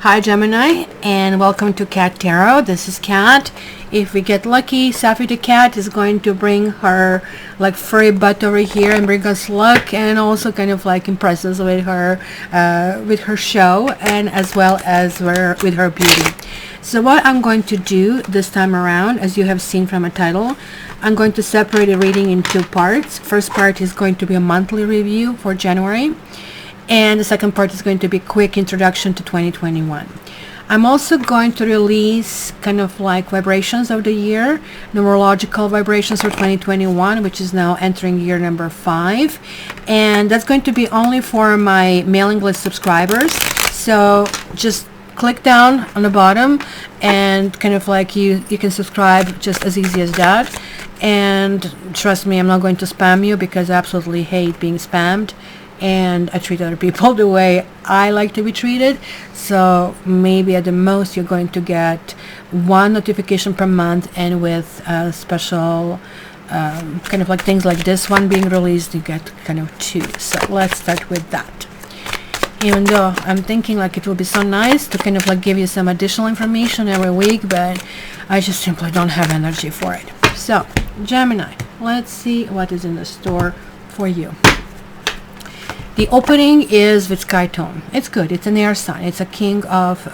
Hi Gemini, and welcome to Cat Tarot. This is Cat. If we get lucky, Safi the cat is going to bring her like furry butt over here and bring us luck, and also kind of like impress us with her show, and as well as with her beauty. So what I'm going to do this time around, as you have seen from a title, I'm going to separate the reading in two parts. First part is going to be a monthly review for January, and the second part is going to be a quick introduction to 2021. I'm also going to release kind of like vibrations of the year, numerological vibrations for 2021, which is now entering year number 5. And that's going to be only for my mailing list subscribers. So just click down on the bottom and kind of like you can subscribe just as easy as that. And trust me, I'm not going to spam you because I absolutely hate being spammed. And I treat other people the way I like to be treated. So maybe at the most you're going to get one notification per month, and with special kind of like things like this one being released, you get kind of 2. So let's start with that. Even though I'm thinking like it will be so nice to kind of like give you some additional information every week, but I just simply don't have energy for it. So Gemini, let's see what is in the store for you. The opening is with Sky Tone. It's good. It's an air sign. It's a king of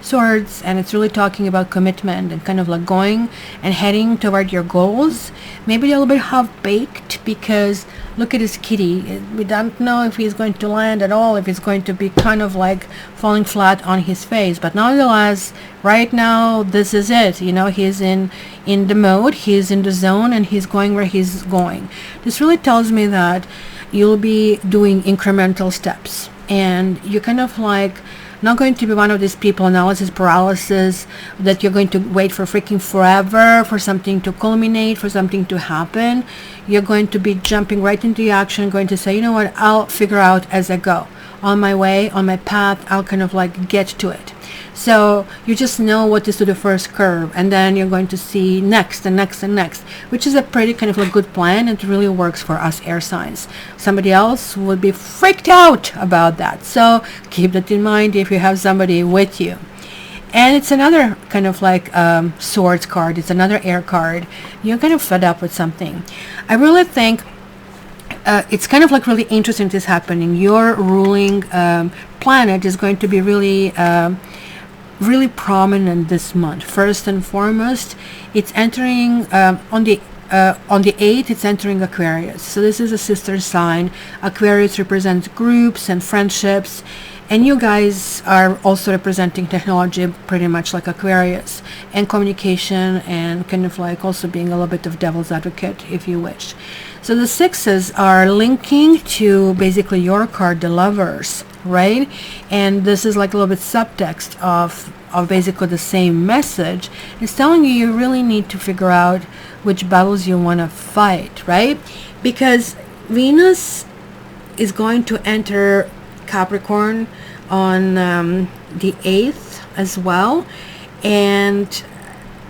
swords, and it's really talking about commitment and kind of like going and heading toward your goals. Maybe a little bit half-baked because look at his kitty. We don't know if he's going to land at all, if he's going to be kind of like falling flat on his face. But nonetheless, right now, this is it. You know, he's in the mode, he's in the zone, and he's going where he's going. This really tells me that you'll be doing incremental steps, and you're kind of like not going to be one of these people, analysis paralysis, that you're going to wait for freaking forever for something to culminate, for something to happen. You're going to be jumping right into action, going to say, you know what, I'll figure out as I go. On my way, on my path, I'll kind of like get to it. So you just know what is to the first curve, and then you're going to see next and next and next, which is a pretty kind of like good plan, and it really works for us air signs. Somebody else would be freaked out about that. So keep that in mind if you have somebody with you. And it's another kind of like swords card. It's another air card. You're kind of fed up with something. I really think it's kind of like really interesting this happening. Your ruling planet is going to be really really prominent this month. First and foremost, it's entering on the 8th, it's entering Aquarius. So this is a sister sign. Aquarius represents groups and friendships, and you guys are also representing technology pretty much like Aquarius, and communication, and kind of like also being a little bit of devil's advocate if you wish. So the 6s are linking to basically your card, the Lovers, right? And this is like a little bit subtext of basically the same message. It's telling you you really need to figure out which battles you want to fight, right? Because Venus is going to enter Capricorn on the 8th as well, and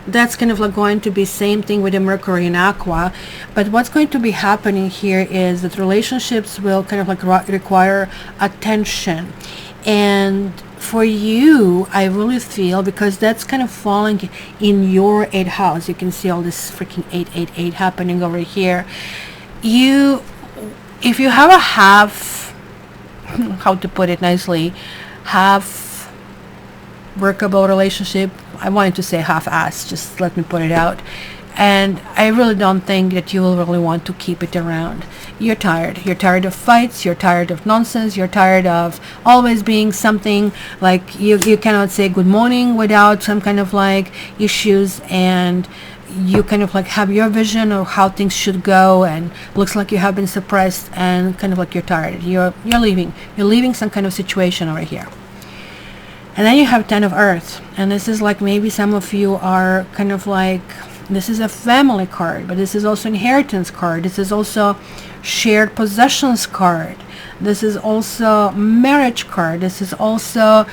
that's kind of like going to be same thing with the Mercury in Aqua. But what's going to be happening here is that relationships will kind of like require attention. And for you, I really feel, because that's kind of falling in your 8th house, you can see all this freaking 888 happening over here. If you have a half, how to put it nicely, half workable relationship, I wanted to say half-assed, just let me put it out. And I really don't think that you will really want to keep it around. You're tired. You're tired of fights. You're tired of nonsense. You're tired of always being something like you cannot say good morning without some kind of like issues, and you kind of like have your vision of how things should go, and looks like you have been suppressed, and kind of like you're tired. You're leaving some kind of situation over here. And then you have 10 of Earth, and this is like maybe some of you are kind of like, this is a family card, but this is also inheritance card. This is also shared possessions card. This is also marriage card. This is also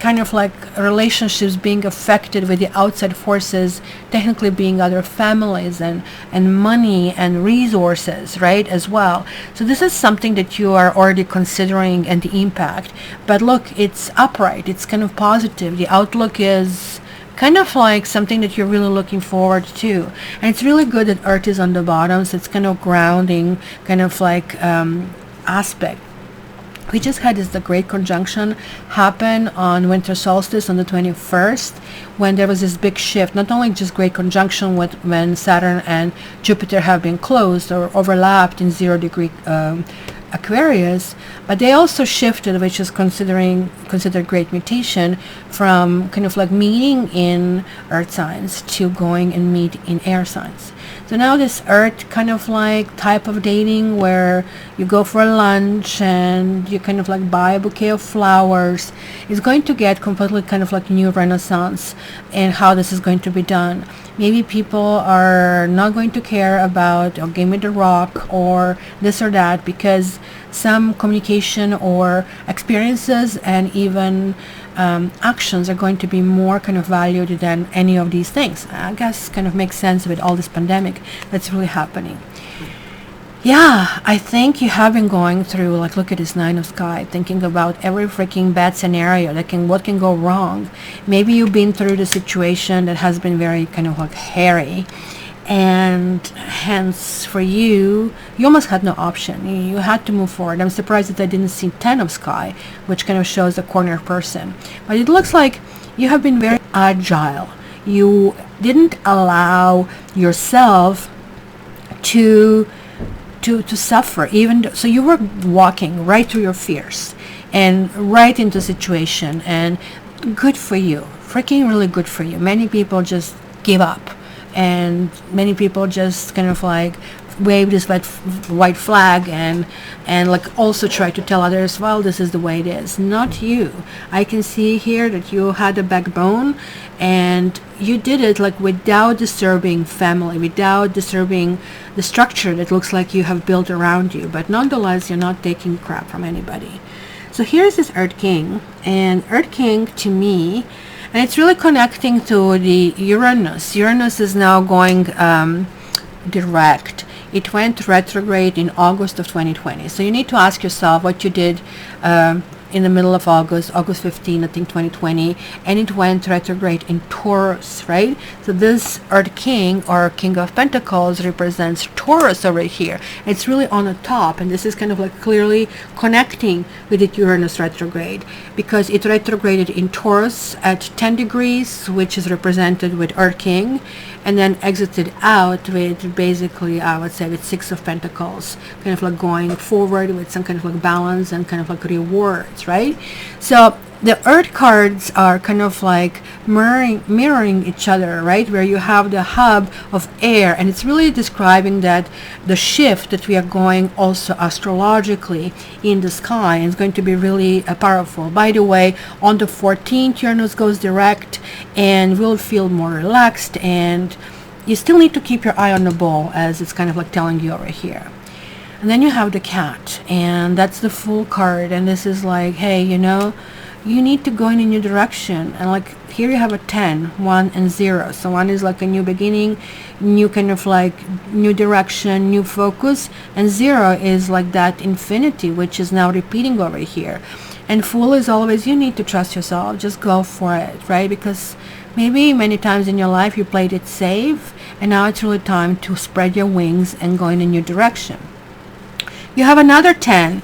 kind of like relationships being affected with the outside forces, technically being other families and money and resources, right, as well. So this is something that you are already considering and the impact. But look, it's upright, it's kind of positive. The outlook is kind of like something that you're really looking forward to. And it's really good that Earth is on the bottom, so it's kind of grounding, kind of like aspect. We just had the great conjunction happen on winter solstice on the 21st, when there was this big shift, not only just great conjunction with when Saturn and Jupiter have been closed or overlapped in 0 degree Aquarius, but they also shifted, which is considered great mutation, from kind of like meeting in earth signs to going and meet in air signs. So now this earth kind of like type of dating, where you go for a lunch and you kind of like buy a bouquet of flowers, is going to get completely kind of like new renaissance in how this is going to be done. Maybe people are not going to care about, or give me the rock or this or that, because some communication or experiences and even actions are going to be more kind of valued than any of these things. I guess kind of makes sense with all this pandemic that's really happening. Yeah, I think you have been going through, like, look at this Nine of Sky, thinking about every freaking bad scenario what can go wrong. Maybe you've been through the situation that has been very kind of like hairy, and hence for you almost had no option. You had to move forward. I'm surprised that I didn't see 10 of Sky, which kind of shows a corner person. But it looks like you have been very agile. You didn't allow yourself to suffer, so you were walking right through your fears and right into situation, and good for you, freaking really good for you. Many people just give up, and many people just kind of like wave this white flag and like also try to tell others, well, this is the way it is. Not you. I can see here that you had a backbone, and you did it like without disturbing family, without disturbing the structure that looks like you have built around you. But nonetheless, you're not taking crap from anybody. So here's this Earth King, and Earth King to me, and it's really connecting to the Uranus. Uranus is now going direct. It went retrograde in August of 2020. So you need to ask yourself what you did in the middle of August 15, I think 2020, and it went retrograde in Taurus, right? So this Earth King, or King of Pentacles, represents Taurus over here. It's really on the top, and this is kind of like clearly connecting with the Uranus retrograde, because it retrograded in Taurus at 10 degrees, which is represented with Earth King, and then exited out with basically, I would say, with Six of Pentacles, kind of like going forward with some kind of like balance and kind of like rewards, right? So the Earth cards are kind of like mirroring each other, right? Where you have the hub of air, and it's really describing that the shift that we are going also astrologically in the sky is going to be really powerful. By the way, on the 14th, Uranus goes direct, and we'll feel more relaxed, and you still need to keep your eye on the ball, as it's kind of like telling you over here. And then you have the Cat, and that's the Fool card, and this is like, hey, you know, you need to go in a new direction. And like here you have a 10, 1 and 0. So 1 is like a new beginning, new kind of like new direction, new focus, and 0 is like that infinity, which is now repeating over here. And Fool is always, you need to trust yourself, just go for it, right? Because maybe many times in your life you played it safe, and now it's really time to spread your wings and go in a new direction. You have another 10,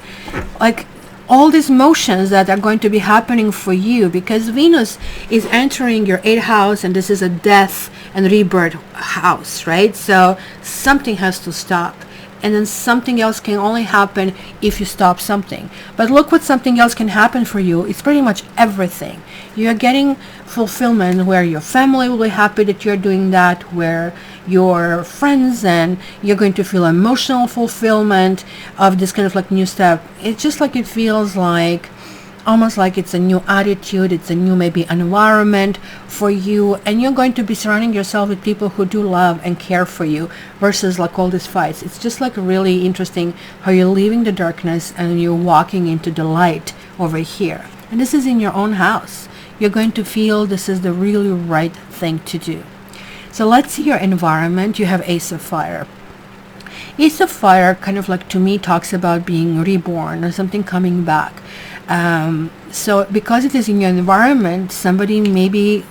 like all these motions that are going to be happening for you, because Venus is entering your 8th house, and this is a death and rebirth house, right? So something has to stop, and then something else can only happen if you stop something. But look what something else can happen for you. It's pretty much everything. You're getting fulfillment where your family will be happy that you're doing that, where your friends, and you're going to feel emotional fulfillment of this kind of like new step. It's just like it feels like almost like it's a new attitude, it's a new maybe environment for you, and you're going to be surrounding yourself with people who do love and care for you, versus like all these fights. It's just like really interesting how you're leaving the darkness and you're walking into the light over here. And this is in your own house. you're going to feel this is the really right thing to do. So let's see your environment. You have Ace of Fire. Ace of Fire kind of like, to me, talks about being reborn or something coming back. So because it is in your environment, somebody maybe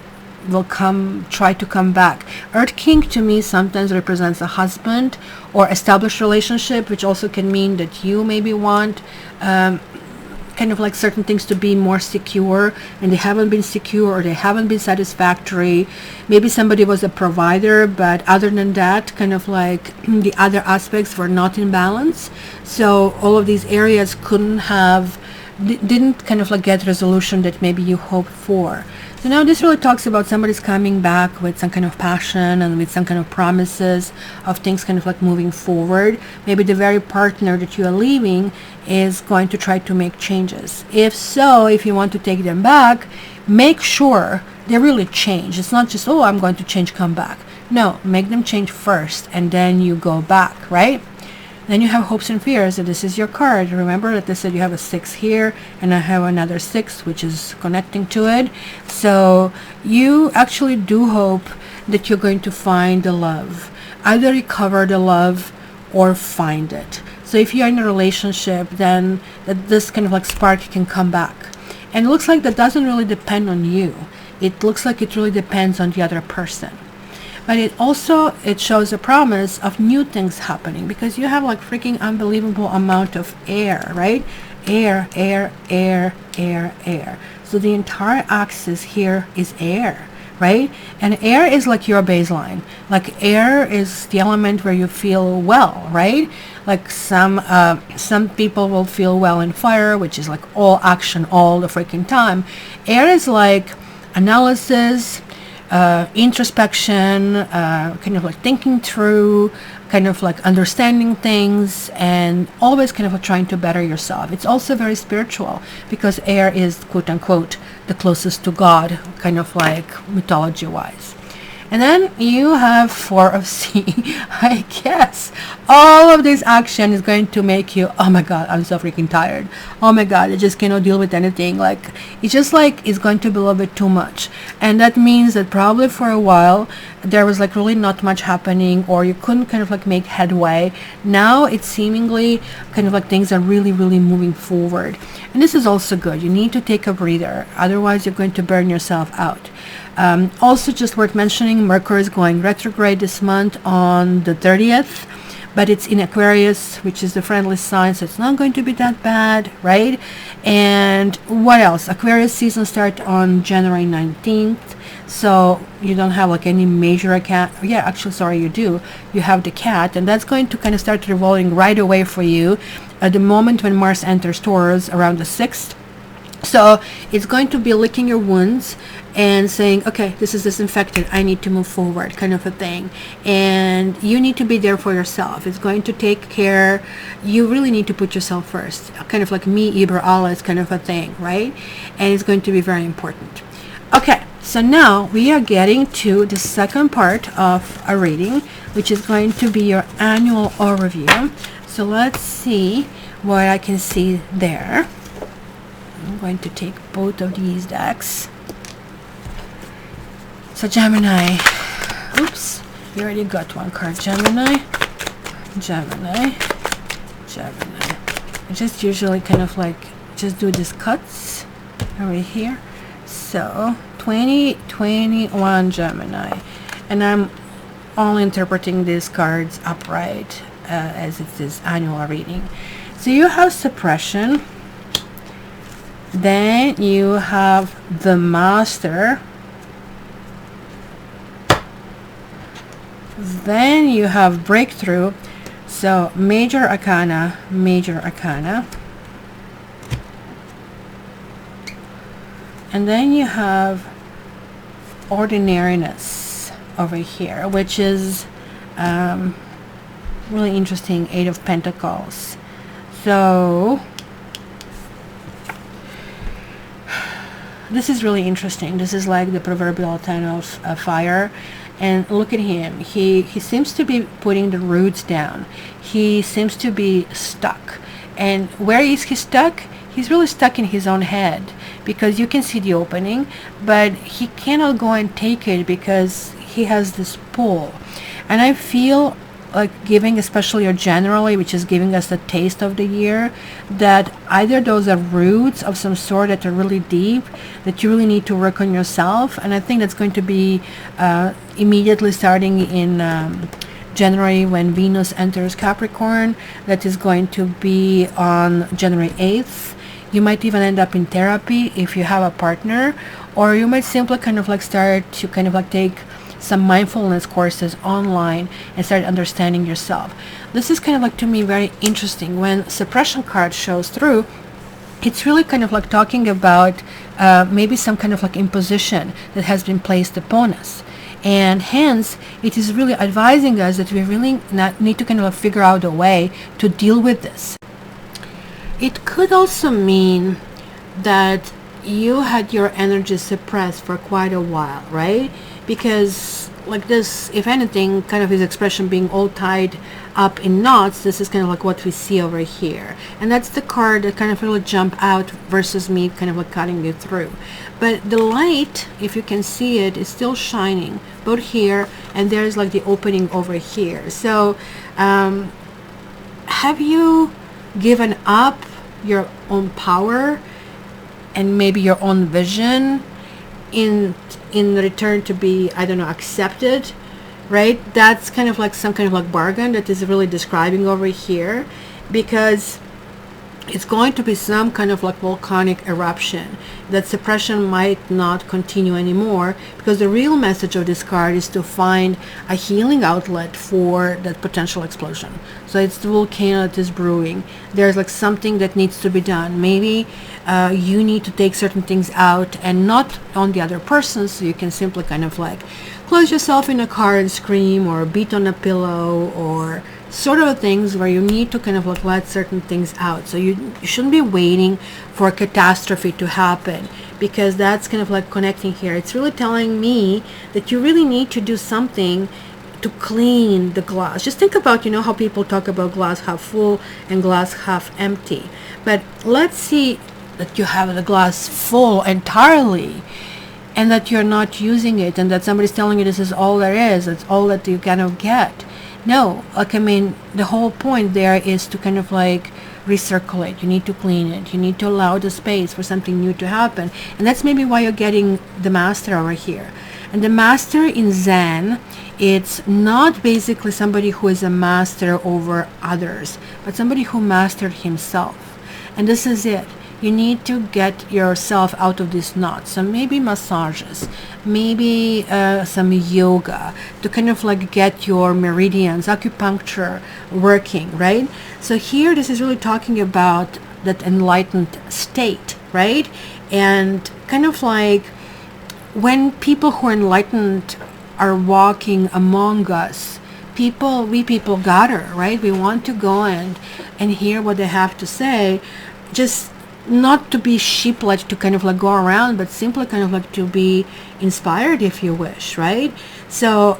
will try to come back. Earth King to me sometimes represents a husband or established relationship, which also can mean that you maybe want kind of like certain things to be more secure, and they haven't been secure, or they haven't been satisfactory. Maybe somebody was a provider, but other than that, kind of like the other aspects were not in balance. So all of these areas didn't kind of like get resolution that maybe you hoped for. So now this really talks about somebody's coming back with some kind of passion and with some kind of promises of things kind of like moving forward. Maybe the very partner that you are leaving is going to try to make changes. If so, if you want to take them back, make sure they really change. It's not just, oh, I'm going to change, come back. No, make them change first and then you go back, right? Then you have Hopes and Fears, and this is your card. Remember that they said you have a 6 here, and I have another 6, which is connecting to it. So you actually do hope that you're going to find the love. Either recover the love or find it. So if you're in a relationship, then this kind of like spark can come back. And it looks like that doesn't really depend on you. It looks like it really depends on the other person. But it shows a promise of new things happening, because you have like freaking unbelievable amount of air, right? Air, air, air, air, air. So the entire axis here is air, right? And air is like your baseline. Like air is the element where you feel well, right? Like some people will feel well in fire, which is like all action all the freaking time. Air is like analysis, introspection, kind of like thinking through, kind of like understanding things, and always kind of like trying to better yourself. It's also very spiritual, because air is quote unquote the closest to God, kind of like mythology wise. And then you have 4 of Sea. I guess all of this action is going to make you, oh my God, I'm so freaking tired. Oh my God, I just cannot deal with anything. Like, it's just like, it's going to be a little bit too much. And that means that probably for a while, there was like really not much happening, or you couldn't kind of like make headway. Now it's seemingly kind of like things are really, really moving forward. And this is also good. You need to take a breather. Otherwise, you're going to burn yourself out. Also, just worth mentioning, Mercury is going retrograde this month on the 30th, but it's in Aquarius, which is the friendly sign, so it's not going to be that bad, right? And what else? Aquarius season start on January 19th, so you don't have like any major cat. Yeah, actually, sorry, you do. You have the cat, and that's going to kind of start revolving right away for you at the moment when Mars enters Taurus around the 6th. So it's going to be licking your wounds and saying, okay, this is disinfected, I need to move forward, kind of a thing. And you need to be there for yourself. It's going to take care. You really need to put yourself first, kind of like me, Iber Allah, kind of a thing, right? And it's going to be very important. Okay, so now we are getting to the second part of a reading, which is going to be your annual overview. So let's see what I can see there. I'm going to take both of these decks. So Gemini, oops, you already got one card. Gemini, Gemini, Gemini. I just usually kind of like just do these cuts over here. So 2021 Gemini, and I'm only interpreting these cards upright as it is annual reading. So you have suppression. Then you have the Master. Then you have breakthrough. So major arcana, major arcana. And then you have ordinariness over here, which is really interesting. 8 of Pentacles. So this is really interesting. This is like the proverbial 10 of fire. And look at him. He seems to be putting the roots down. He seems to be stuck. And where is he stuck? He's really stuck in his own head, because you can see the opening, but he cannot go and take it because he has this pull. And I feel like giving, especially or generally, which is giving us the taste of the year, that either those are roots of some sort that are really deep, that you really need to work on yourself. And I think that's going to be immediately starting in January, when Venus enters Capricorn. That is going to be on January 8th. You might even end up in therapy if you have a partner, or you might simply kind of like start to kind of like take some mindfulness courses online and start understanding yourself. This is kind of like, to me, very interesting. When suppression card shows through, it's really kind of like talking about maybe some kind of like imposition that has been placed upon us. And hence, it is really advising us that we really need to kind of figure out a way to deal with this. It could also mean that you had your energy suppressed for quite a while, right? Because like this, if anything, kind of his expression being all tied up in knots, this is kind of like what we see over here. And that's the card that kind of really jump out versus me kind of like cutting you through. But the light, if you can see it, is still shining both here, and there's like the opening over here. So have you given up your own power and maybe your own vision in return to be, I don't know, accepted, right? That's kind of like some kind of like bargain that is really describing over here, because it's going to be some kind of like volcanic eruption. That suppression might not continue anymore, because the real message of this card is to find a healing outlet for that potential explosion. So it's the volcano that is brewing. There's like something that needs to be done. Maybe you need to take certain things out and not on the other person, so you can simply kind of like close yourself in a car and scream, or beat on a pillow, or sort of things where you need to kind of like let certain things out. So you shouldn't be waiting for a catastrophe to happen, because that's kind of like connecting here. It's really telling me that you really need to do something to clean the glass. Just think about, how people talk about glass half full and glass half empty. But let's see that you have the glass full entirely, and that you're not using it, and that somebody's telling you this is all there is, it's all that you kind of get. No, like, I mean, the whole point there is to kind of like recirculate. You need to clean it. You need to allow the space for something new to happen. And that's maybe why you're getting the master over here. And the master in Zen, it's not basically somebody who is a master over others, but somebody who mastered himself. And this is it. You need to get yourself out of this knot. So maybe massages, maybe some yoga to kind of like get your meridians, acupuncture working, right? So here, this is really talking about that enlightened state, right? And kind of like when people who are enlightened are walking among us, we people gather, right? We want to go and hear what they have to say, just not to be sheep-like to kind of like go around, but simply kind of like to be inspired, if you wish, right? So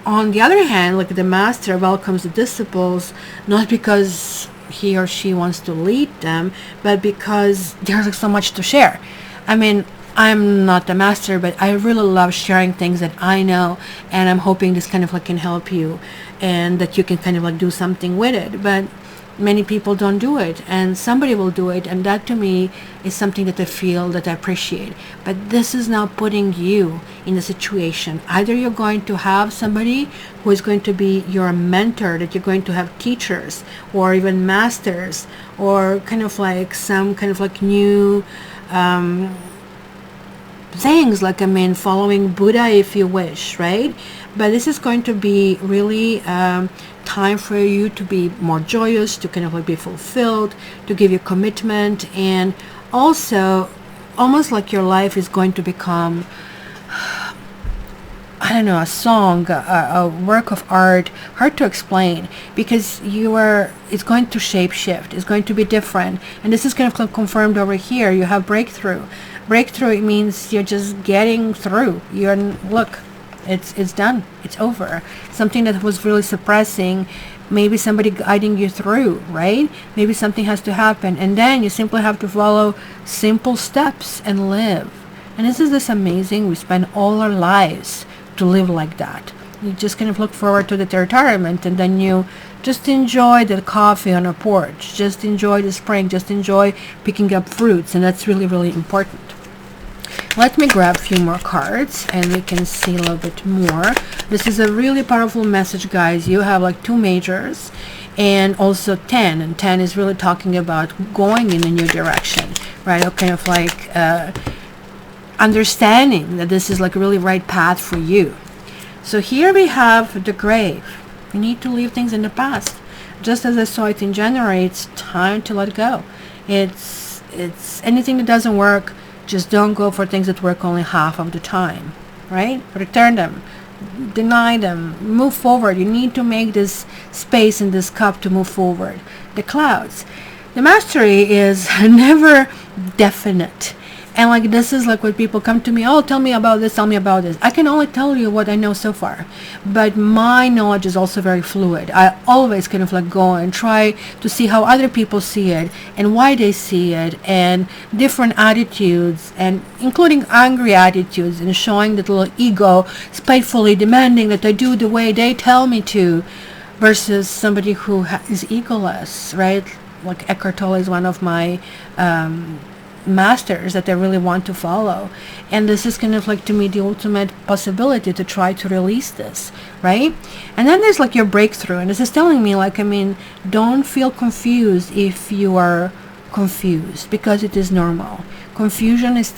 on the other hand, like the master welcomes the disciples, not because he or she wants to lead them, but because there's like so much to share. I mean, I'm not the master, but I really love sharing things that I know, and I'm hoping this kind of like can help you, and that you can kind of like do something with it. But many people don't do it, and somebody will do it, and that to me is something that I feel that I appreciate. But this is now putting you in a situation. Either you're going to have somebody who is going to be your mentor, that you're going to have teachers or even masters, or kind of like some kind of like new things, like, I mean, following Buddha, if you wish, right? But this is going to be really time for you to be more joyous, to kind of like be fulfilled, to give you commitment, and also almost like your life is going to become, I don't know, a song, a work of art, hard to explain, because it's going to shape shift, it's going to be different. And this is kind of confirmed over here. You have breakthrough. Breakthrough, it means you're just getting through. Look, it's done. It's over. Something that was really suppressing maybe somebody guiding you through, right? Maybe something has to happen, and then you simply have to follow simple steps and live. And this amazing. We spend all our lives to live like that. You just kind of look forward to the retirement, and then you just enjoy the coffee on a porch, just enjoy the spring, just enjoy picking up fruits, and that's really, really important. Let me grab a few more cards and we can see a little bit more. This is a really powerful message, guys. You have like 2 majors and also 10, and 10 is really talking about going in a new direction, right? Or kind of like understanding that this is like a really right path for you. So here we have the grave. You need to leave things in the past. Just as I saw it in January, it's time to let go. It's anything that doesn't work, just don't go for things that work only half of the time, right? Return them, deny them, move forward. You need to make this space in this cup to move forward. The clouds. The mastery is never definite. And like this is like when people come to me, oh, tell me about this, tell me about this. I can only tell you what I know so far. But my knowledge is also very fluid. I always kind of like go and try to see how other people see it and why they see it, and different attitudes, and including angry attitudes, and showing that little ego spitefully demanding that I do the way they tell me to, versus somebody who is egoless, right? Like Eckhart Tolle is one of my masters that I really want to follow, and this is kind of like, to me, the ultimate possibility to try to release this, right? And then there's like your breakthrough, and this is telling me, like, I mean, don't feel confused if you are confused, because it is normal. Confusion is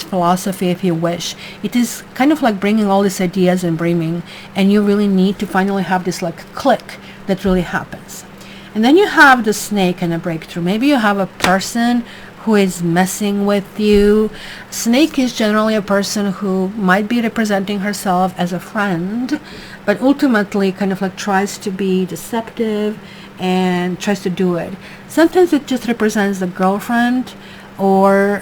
philosophy, if you wish. It is kind of like bringing all these ideas and bringing, and you really need to finally have this like click that really happens. And then you have the snake and a breakthrough. Maybe you have a person who is messing with you. Snake is generally a person who might be representing herself as a friend, but ultimately kind of like tries to be deceptive and tries to do it. Sometimes it just represents the girlfriend, or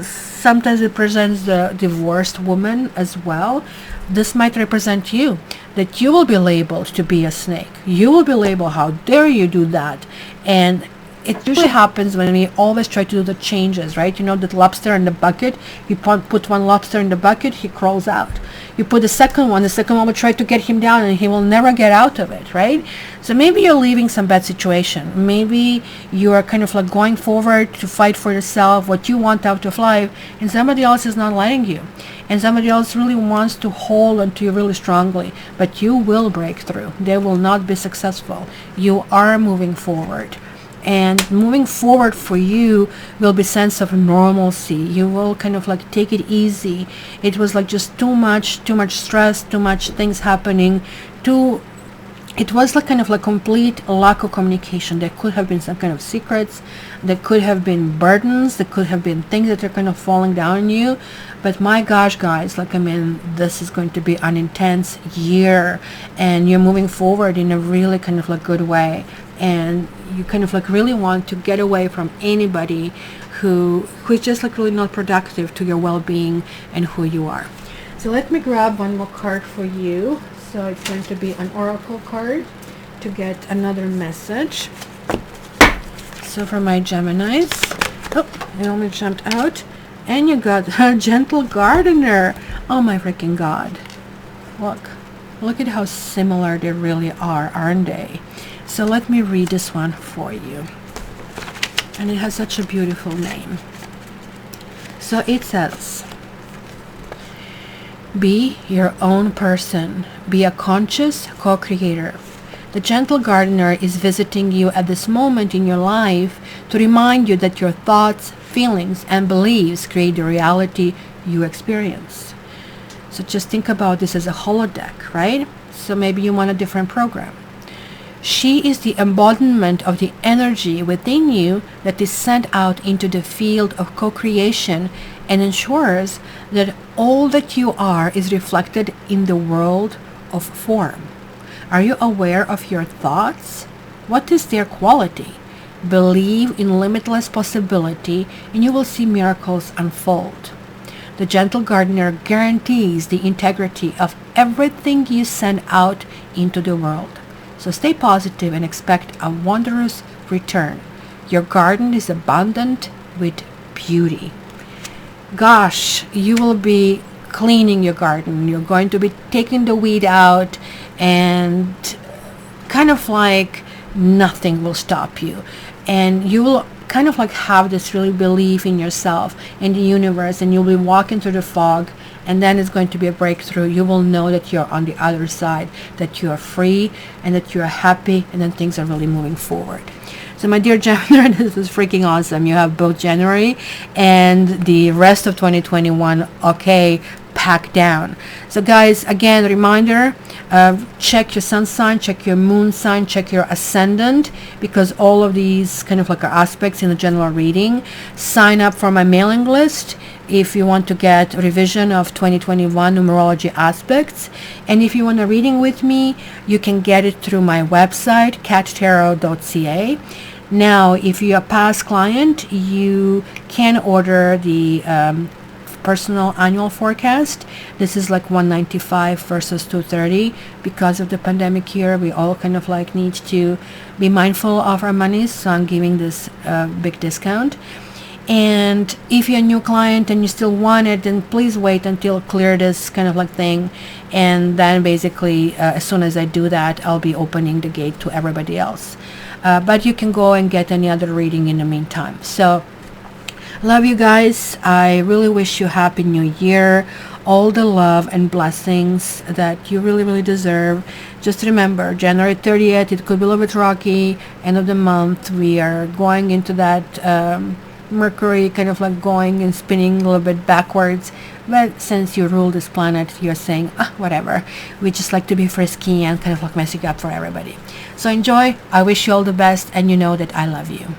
sometimes it presents the divorced woman as well. This might represent you, that you will be labeled to be a snake. You will be labeled, how dare you do that? And it usually happens when we always try to do the changes, right? You know, that lobster in the bucket, you put one lobster in the bucket, he crawls out. You put the second one will try to get him down, and he will never get out of it, right? So maybe you're leaving some bad situation. Maybe you are kind of like going forward to fight for yourself, what you want out of life, and somebody else is not letting you. And somebody else really wants to hold onto you really strongly, but you will break through. They will not be successful. You are moving forward. And moving forward for you will be sense of normalcy. You will kind of like take it easy. It was like just too much stress, too much things happening, it was like kind of like complete lack of communication. There could have been some kind of secrets, there could have been burdens, there could have been things that are kind of falling down on you. But my gosh, guys, like, I mean, this is going to be an intense year, and you're moving forward in a really kind of like good way, and you kind of like really want to get away from anybody who is just like really not productive to your well-being and who you are. So let me grab one more card for you. So it's going to be an oracle card to get another message. So for my Geminis, oh, it almost jumped out, and you got a gentle gardener. Oh my freaking God! Look at how similar they really are, aren't they? So let me read this one for you, and it has such a beautiful name. So it says, be your own person. Be a conscious co-creator. The gentle gardener is visiting you at this moment in your life to remind you that your thoughts, feelings, and beliefs create the reality you experience. So just think about this as a holodeck, right? So maybe you want a different program. She is the embodiment of the energy within you that is sent out into the field of co-creation and ensures that all that you are is reflected in the world of form. Are you aware of your thoughts? What is their quality? Believe in limitless possibility, and you will see miracles unfold. The gentle gardener guarantees the integrity of everything you send out into the world. So stay positive and expect a wondrous return. Your garden is abundant with beauty. Gosh, you will be cleaning your garden. You're going to be taking the weed out, and kind of like nothing will stop you. And you will kind of like have this really belief in yourself, in the universe, and you'll be walking through the fog, and then it's going to be a breakthrough. You will know that you're on the other side, that you are free, and that you are happy, and then things are really moving forward. So my dear Gemini, this is freaking awesome. You have both January and the rest of 2021, okay, packed down. So guys, again, reminder, check your sun sign, check your moon sign, check your ascendant, because all of these kind of like are aspects in the general reading. Sign up for my mailing list if you want to get a revision of 2021 numerology aspects. And if you want a reading with me, you can get it through my website, cattarot.ca. Now, if you're a past client, you can order the personal annual forecast. This is like $195 versus $230. Because of the pandemic here, we all kind of like need to be mindful of our money, so I'm giving this big discount. And if you're a new client and you still want it, then please wait until clear this kind of like thing, and then basically as soon as I do that, I'll be opening the gate to everybody else. But you can go and get any other reading in the meantime. So love you guys. I really wish you happy new year, all the love and blessings that you really, really deserve. Just remember, January 30th, it could be a little bit rocky. End of the month, we are going into that Mercury kind of like going and spinning a little bit backwards. But since you rule this planet, you're saying, whatever. We just like to be frisky and kind of like messing up for everybody. So enjoy. I wish you all the best, and you know that I love you.